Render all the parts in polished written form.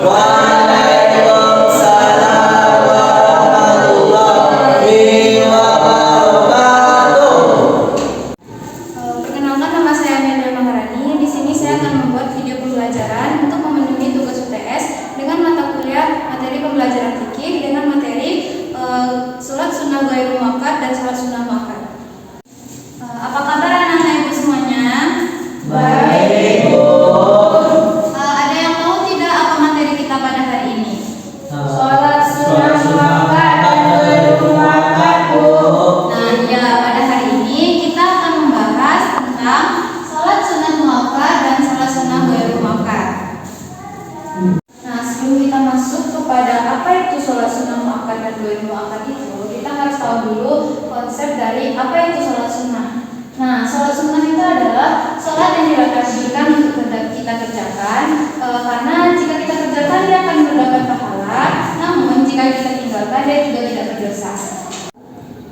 Waalaikumsalam warahmatullahi wabarakatuh. Perkenalkan, nama saya Amelia Maharani. Di sini saya akan membuat video pembelajaran untuk memenuhi tugas UTS dengan mata kuliah materi pembelajaran fikih dengan materi sholat sunnah ghairul muakkad dan sholat sunnah muakkad. Apa kabar anak-anak ibu semuanya? Baik, Bu. Ada yang tahu tidak apa materi kita pada hari ini? Sholat sunnah muakkad dan ghairul muakkad, Bu. Nah, ya, pada hari ini kita akan membahas tentang sholat sunnah muakkad dan sholat sunnah ghairul muakkad. Nah, sebelum kita masuk kepada apa itu sholat sunnah muakkad dan ghairul muakkad itu, kita harus tahu dulu konsep dari apa itu sholat sunnah. Nah, sholat sunnah itu adalah sholat yang diwajibkan untuk kita kerjakan, karena jika kita kerjakan dia akan mendapat pahala, namun jika kita tinggalkan dia juga tidak berdosa.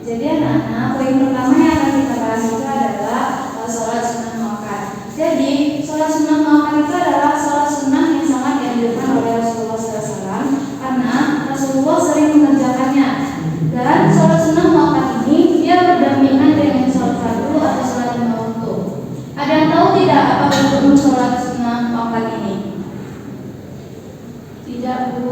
Jadi anak-anak, poin pertama yang akan kita bahas itu adalah sholat sunnah muakkad. Jadi sholat sunnah muakkad itu adalah sholat sunnah yang sangat dianjurkan oleh Rasulullah SAW, karena Rasulullah sering mengerjakannya. Dan sholat sunnah muakkad ini dia berdampingan dengan sholat fardu atau sholat lima waktu. Ada yang tahu tidak apa hukum sholat sunnah muakkad ini? Tidak, Bu.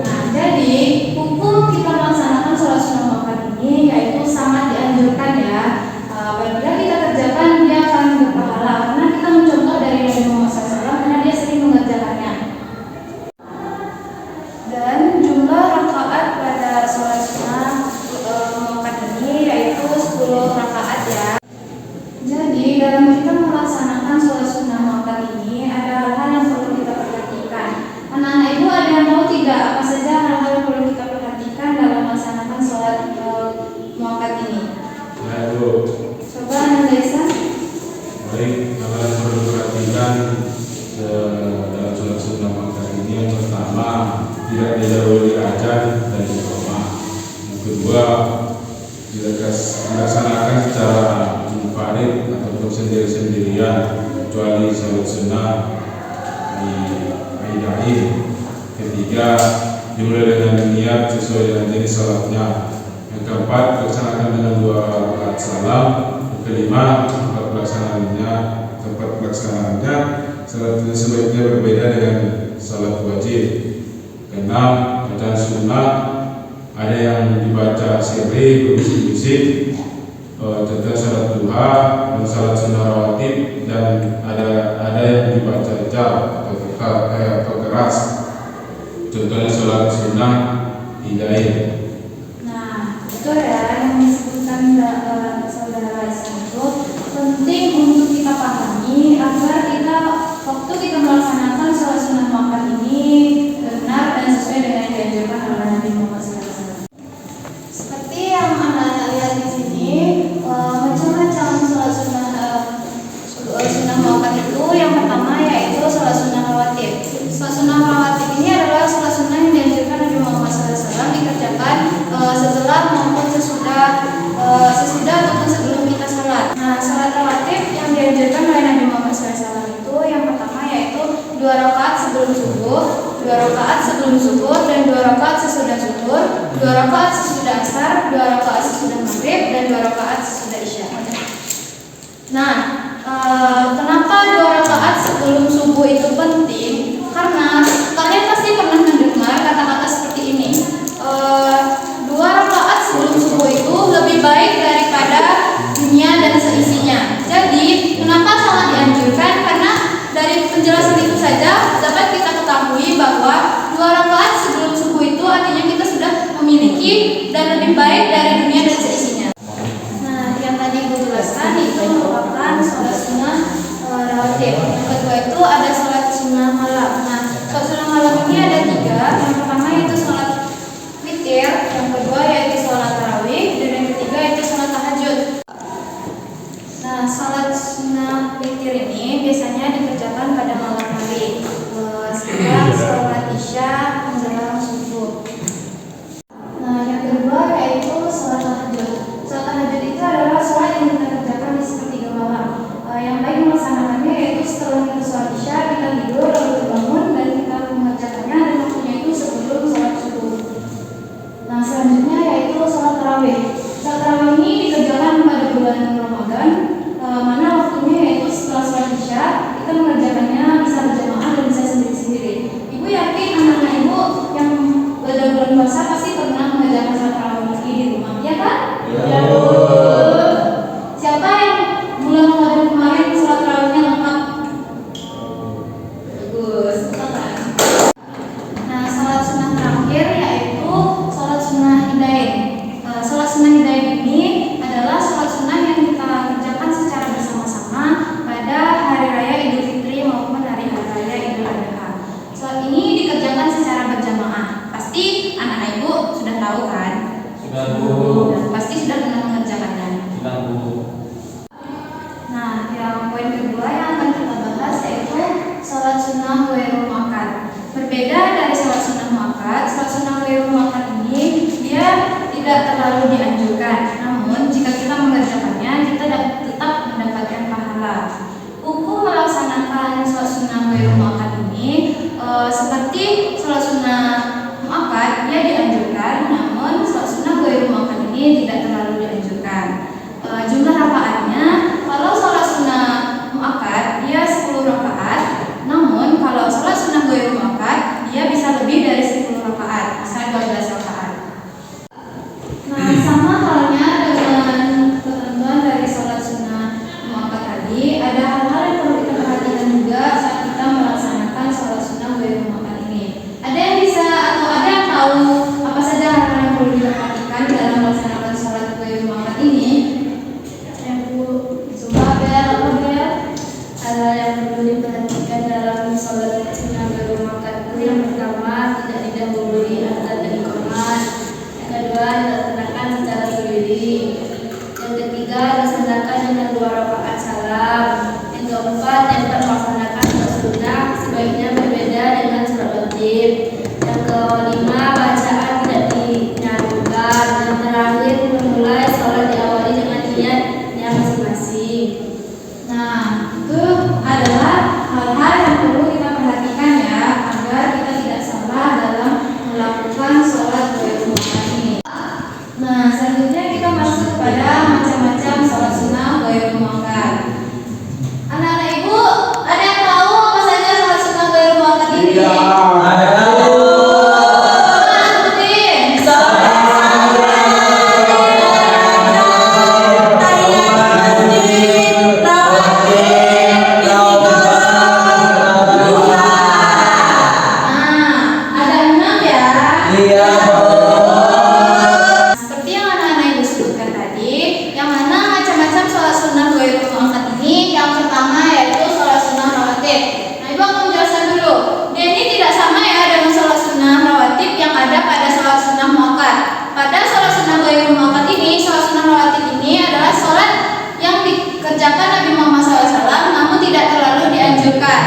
Nah, jadi hukum kita melaksanakan sholat sunnah muakkad ini yaitu sangat dianjurkan ya. Apabila kita kerjakan dia akan berpahala, karena kita mencontoh dari Nabi Muhammad SAW karena dia sering mengerjakannya. Dan jumlah rakaat pada sholat sunnah muakkad ini yaitu 10 rakaat ya. Jadi dalam kita melaksanakan sholat sunnah muakkad ini ada hal-hal yang perlu kita perhatikan. Anak-anak ibu ada yang tahu tidak apa saja hal-hal yang perlu kita perhatikan dalam melaksanakan sholat muakkad ini? Baik, Bu. Coba Anda lihat. Baik, hal yang perlu diperhatikan dalam sholat sunnah muakkad ini yang pertama tidak didahului azan dan iqamah. Yang kedua dilaksanakan secara munfarid ataupun sendiri-sendirian kecuali sholat sunnah di Aidain. Ketiga, dimulai dengan niat sesuai dengan jenis salatnya. Yang keempat, dilaksanakan dengan 2 rakaat salam. Yang kelima, tempat pelaksanaannya salat sebaiknya berbeda dengan salat wajib. Keenam, bacaan sunnah ada yang dibaca sirri berbisik-bisik, contoh salat duha dan salat sunnah rawatib, dan ada yang dibaca jar atau keras, contohnya salat sunnah hidain. Nah, itu ya yang disebutkan saudara itu penting untuk kita pahami agar kita waktu kita melaksanakan sholat sunnah muakkad ini benar dan sesuai dengan yang dianjurkan oleh Nabi Muhammad SAW. Seperti yang Anda lihat di sini, macam-macam sholat sunnah muakkad itu. Yang pertama yaitu sholat sunnah rawatib. Sholat sunnah rawatib ini adalah sholat sunnah yang dianjurkan Nabi Muhammad SAW dikerjakan setelah maupun sesudah ataupun sebelum kita sholat. Nah, sholat rawatib yang dianjurkan oleh Nabi Muhammad SAW itu yang pertama yaitu 2 rakaat sebelum subuh, 2 rakaat sebelum zuhur, dan 2 rakaat sesudah zuhur, 2 rakaat sesudah asar, 2 rakaat sesudah maghrib, dan 2 rakaat sesudah isya. Nah, kenapa 2 rakaat sebelum subuh itu penting? Karena kalian pasti pernah mendengar kata-kata seperti ini. 2 rakaat sebelum subuh itu lebih baik daripada dunia dan seisinya. Jadi, kenapa sangat dianjurkan? Karena dari penjelasan itu saja dapat kita ketahui bahwa 2 rakaat sebelum subuh itu artinya kita sudah memiliki dan lebih baik dari dunia dan seisinya. Nah, yang tadi Ibu jelaskan itu merupakan sholat sunnah rawatib. Yang kedua itu ada sholat sunnah malam. Nah, sholat tahu kan? Sudah Bu. Pasti sudah pernah mengerjakannya. Sudah Bu. Nah, yang poin kedua yang akan kita bahas yaitu sholat sunnah ghairul muakkad. Berbeda dari sholat sunnah muakkad, sholat sunnah ghairul muakkad ini dia tidak terlalu dianjurkan. Namun jika kita mengerjakannya, kita tetap mendapatkan pahala. Hukum melaksanakan sholat sunnah ghairul muakkad ini seperti sholat sunnah muakkad, dia dianjurkan. Namun sholat sunnah ghairul muakkad ini tidak terlalu dianjurkan. Jumlah rakaatnya, kalau sholat sunnah muakkad dia 10 rakaat, namun kalau sholat sunnah ghairul muakkad dia bisa lebih dari 10 rakaat, misalnya 12 rakaat. Nah, sama halnya dengan ketentuan dari sholat sunnah muakkad tadi, ada hal-hal yang perlu kita perhatikan juga saat kita melaksanakan sholat sunnah ghairul muakkad ini. Ada yang bisa atau ada yang tahu apa saja hal-hal yang perlu diperhatikan dalam melaksanakan sholat ghairul muakkad ini? Hal yang perlu diperhatikan dalam sholat sunnah ghairul muakkad itu yang pertama, tidak didahului azan dan iqamah. Yang kedua, dilaksanakan secara sendiri. Yang ketiga, dilaksanakan dengan 2 rakaat salam. Yang keempat, yang melaksanakan sholat sunnah sebaiknya berbeda dengan sholat wajib. Yang kelima, bacaan tidak dinyanyikan. Yang terakhir, memulai sholat diawali dengan niatnya masing-masing. Nah, itu adalah hal-hal yang perlu kita perhatikan ya, agar kita tidak salah dalam melakukan sholat ghairul muakkad ini. Nah, selanjutnya kita masuk kepada macam-macam sholat sunnah ghairul muakkad. Anak-anak ibu, ada yang tahu apa saja sholat sunnah ghairul muakkad ini? Seperti yang anak-anak ibu sebutkan tadi, yang mana macam-macam sholat sunnah ghairul muakkad ini, yang pertama yaitu sholat sunnah rawatib. Nah, ibu akan menjelaskan dulu. Dia ini tidak sama ya dengan sholat sunnah rawatib yang ada pada sholat sunnah muakkad. Pada sholat sunnah ghairul muakkad ini, sholat sunnah rawatib ini adalah sholat yang dikerjakan Nabi Muhammad SAW, namun tidak terlalu dianjurkan.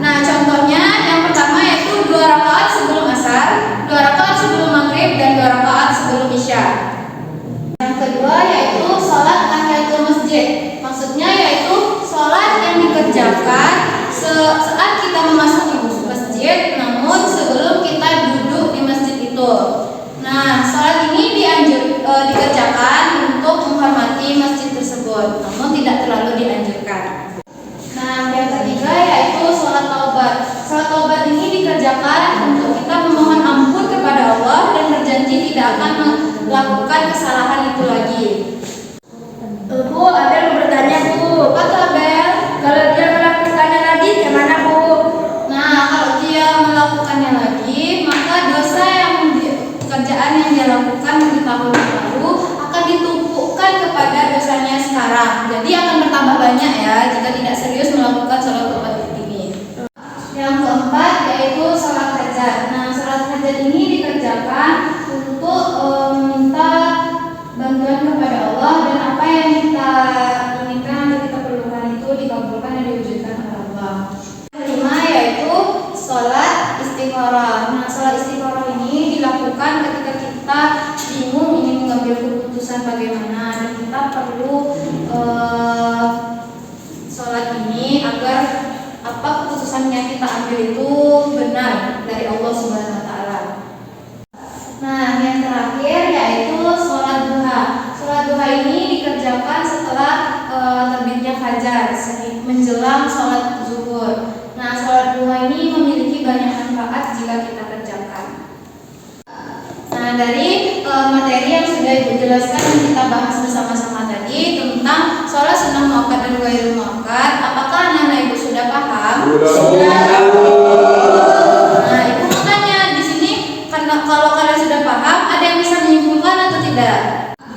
Nah, contohnya yang pertama yaitu 2 rakaat sebelum asar, 2 rakaat sebelum maghrib, dan 2 rakaat sebelum isya. Yang kedua yaitu sholat tahiyatul masjid. Maksudnya yaitu sholat yang dikerjakan saat kita memasuki masjid, namun sebelum kita duduk di masjid itu. Nah, sholat ini dikerjakan untuk menghormati masjid tersebut, namun tidak terlalu dianjurkan. Nah, yang ketiga yaitu sholat taubat. Sholat taubat ini dikerjakan untuk kita memohon ampun kepada Allah dan berjanji tidak akan melakukan kesalahan itu lagi. Bu, Abel mau bertanya Bu. Apa tuh Abel? Kalau dia melakukannya lagi, gimana Bu? Nah, kalau dia melakukannya lagi, maka dosa pekerjaan yang dia lakukan di tahun lalu akan ditumpukkan kepada dosanya sekarang. Jadi akan bertambah banyak ya jika tidak serius melakukan sholat taubat ini. Yang keempat yaitu sholat hajat. Nah, sholat hajat ini dikerjakan untuk meminta bantuan kepada Allah dan apa yang kita inginkan atau kita perlukan itu dikabulkan dan diwujudkan oleh Allah. Kelima yaitu sholat istikharah. Nah, sholat istikharah ini dilakukan ketika kita bingung ingin mengambil keputusan bagaimana, dan kita perlu sholat ini agar apa keputusan yang kita ambil itu benar dari Allah Subhanahu Wa Taala. Nah, yang terakhir yaitu sholat duha. Sholat duha ini dikerjakan setelah terbitnya fajar menjelang sholat zuhur. Nah, sholat duha ini memiliki banyak manfaat jika kita kerjakan. Nah, dari materi yang sudah Ibu jelaskan dan kita bahas bersama-sama tadi tentang sholat sunnah muakkad dan ghairul muakkad, apakah anak-anak Ibu sudah paham? Sudah. Nah, Ibu tanya di sini, karena kalau kalian sudah paham, ada yang bisa menyimpulkan atau tidak?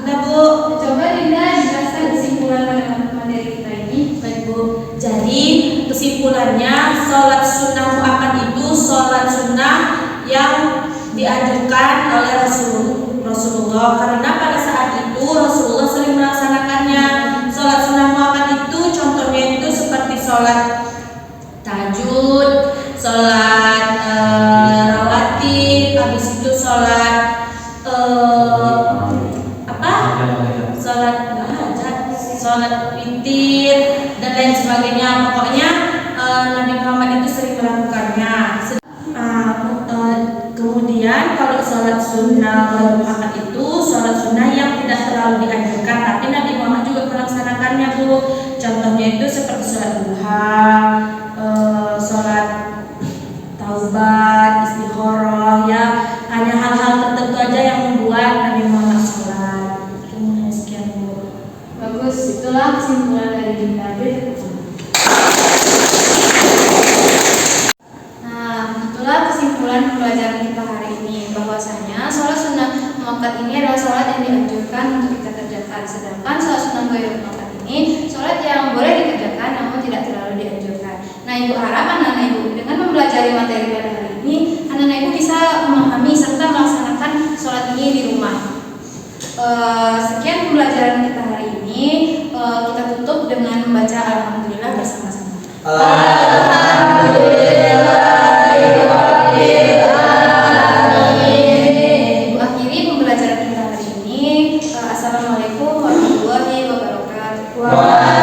Nah Bu, Coba Dinda jelaskan kesimpulan pada materi kita ini. baik Bu. Jadi kesimpulannya, sholat sunnah muakkad itu sholat sunnah yang dianjurkan oleh Rasulullah Rasulullah, karena pada saat itu Rasulullah sering melaksanakannya. Sholat sunnah muakkad itu contohnya itu seperti sholat tahajud, sholat rawatib, habis itu sholat sholat witir dan lain sebagainya. Pokoknya Nabi Muhammad itu sering melakukannya. Kemudian kalau sholat sunnah muakkad itu sholat sunnah yang tidak terlalu dianjurkan, tapi Nabi Muhammad juga melaksanakannya, Bu. Contohnya itu seperti sholat duha, sholat taubat, istikharah, ya hanya hal-hal tertentu aja yang membuat Nabi Muhammad sholat. Sekian, Bu. Bagus, itulah kesimpulan dari Dintabir. Nah, itulah kesimpulan pembelajaran kita hari ini, bahwasanya sholat sunnah muakkad ini adalah sholat yang dianjurkan untuk kita kerjakan, sedangkan sholat sunnah ghairul muakkad ini sholat yang boleh dikerjakan namun tidak terlalu dianjurkan. Nah, Ibu harap anak-anak Ibu dengan mempelajari materi pada hari ini, anak-anak Ibu bisa memahami serta melaksanakan sholat ini di rumah. Sekian pembelajaran kita hari ini. Kita tutup dengan membaca Alhamdulillah bersama-sama. Ibu akhiri pembelajaran kita hari ini. Assalamualaikum warahmatullahi wabarakatuh.